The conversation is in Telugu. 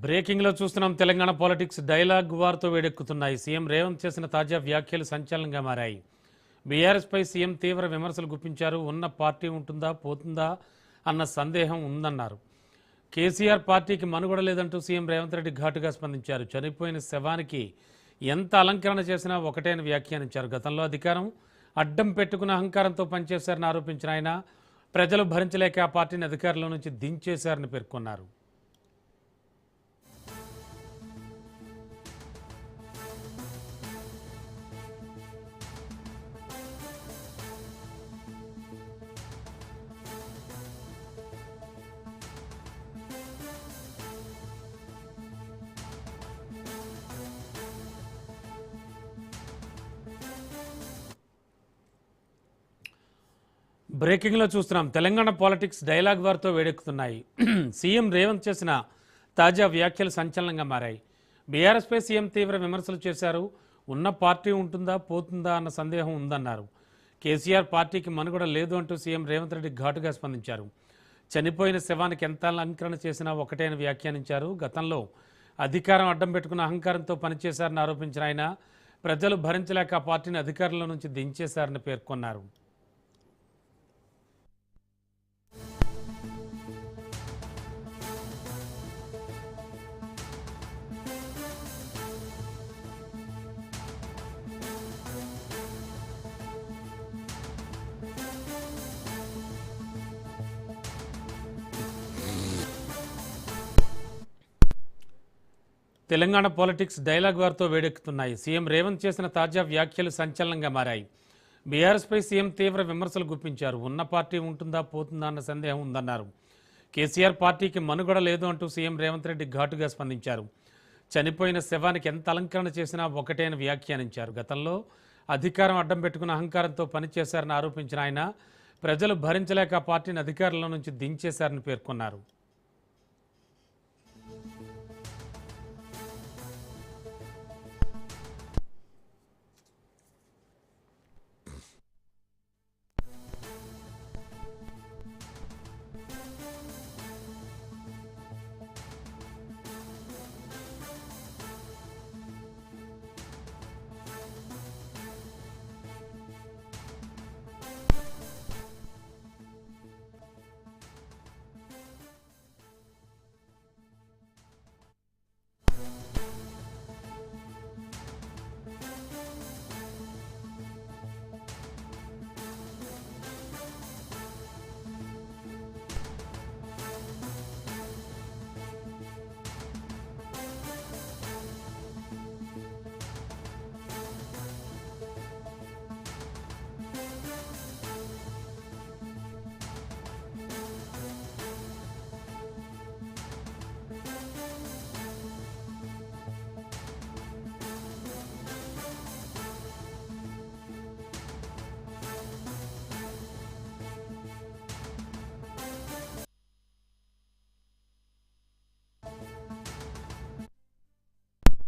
బ్రేకింగ్ లో చూస్తున్నాం. తెలంగాణ పాలిటిక్స్ డైలాగ్ వార్తో వేడెక్కుతున్నాయి. సీఎం రేవంత్ చేసిన తాజా వ్యాఖ్యలు సంచలనంగా మారాయి. బీఆర్ఎస్ పై సీఎం తీవ్ర విమర్శలు గుప్పించారు. ఉన్న పార్టీ ఉంటుందా పోతుందా అన్న సందేహం ఉందన్నారు. కేసీఆర్ పార్టీకి మనుగడ లేదంటూ సీఎం రేవంత్ రెడ్డి ఘాటుగా స్పందించారు. చనిపోయిన శవానికి ఎంత అలంకరణ చేసినా ఒకటే అని వ్యాఖ్యానించారు. గతంలో అధికారం అడ్డం పెట్టుకున్న అహంకారంతో పనిచేశారని ఆరోపించిన ఆయన ప్రజలు భరించలేక ఆ పార్టీని అధికారంలో నుంచి దించేశారని పేర్కొన్నారు. బ్రేకింగ్లో చూస్తున్నాం. తెలంగాణ పాలిటిక్స్ డైలాగ్ వార్తో వేడెక్కుతున్నాయి. సీఎం రేవంత్ చేసిన తాజా వ్యాఖ్యలు సంచలనంగా మారాయి. బీఆర్ఎస్పై సీఎం తీవ్ర విమర్శలు చేశారు. ఉన్న పార్టీ ఉంటుందా పోతుందా అన్న సందేహం ఉందన్నారు. కేసీఆర్ పార్టీకి మనుగడ లేదు అంటూ సీఎం రేవంత్ రెడ్డి ఘాటుగా స్పందించారు. చనిపోయిన శవానికి ఎంత అలంకరణ చేసినా ఒకటే అని వ్యాఖ్యానించారు. గతంలో అధికారం అడ్డం పెట్టుకున్న అహంకారంతో పనిచేశారని ఆరోపించిన ఆయన ప్రజలు భరించలేక ఆ పార్టీని అధికారంలో నుంచి దించేశారని పేర్కొన్నారు. తెలంగాణ పాలిటిక్స్ డైలాగ్ వార్తో వేడెక్కుతున్నాయి. సీఎం రేవంత్ చేసిన తాజా వ్యాఖ్యలు సంచలనంగా మారాయి. బీఆర్ఎస్పై సీఎం తీవ్ర విమర్శలు గుప్పించారు. ఉన్న పార్టీ ఉంటుందా పోతుందా అన్న సందేహం ఉందన్నారు. కేసీఆర్ పార్టీకి మనుగడ లేదు అంటూ సీఎం రేవంత్ రెడ్డి ఘాటుగా స్పందించారు. చనిపోయిన శవానికి ఎంత అలంకరణ చేసినా ఒకటే అని వ్యాఖ్యానించారు. గతంలో అధికారం అడ్డం పెట్టుకున్న అహంకారంతో పనిచేశారని ఆరోపించిన ఆయన ప్రజలు భరించలేక ఆ పార్టీని అధికారంలో నుంచి దించేశారని పేర్కొన్నారు.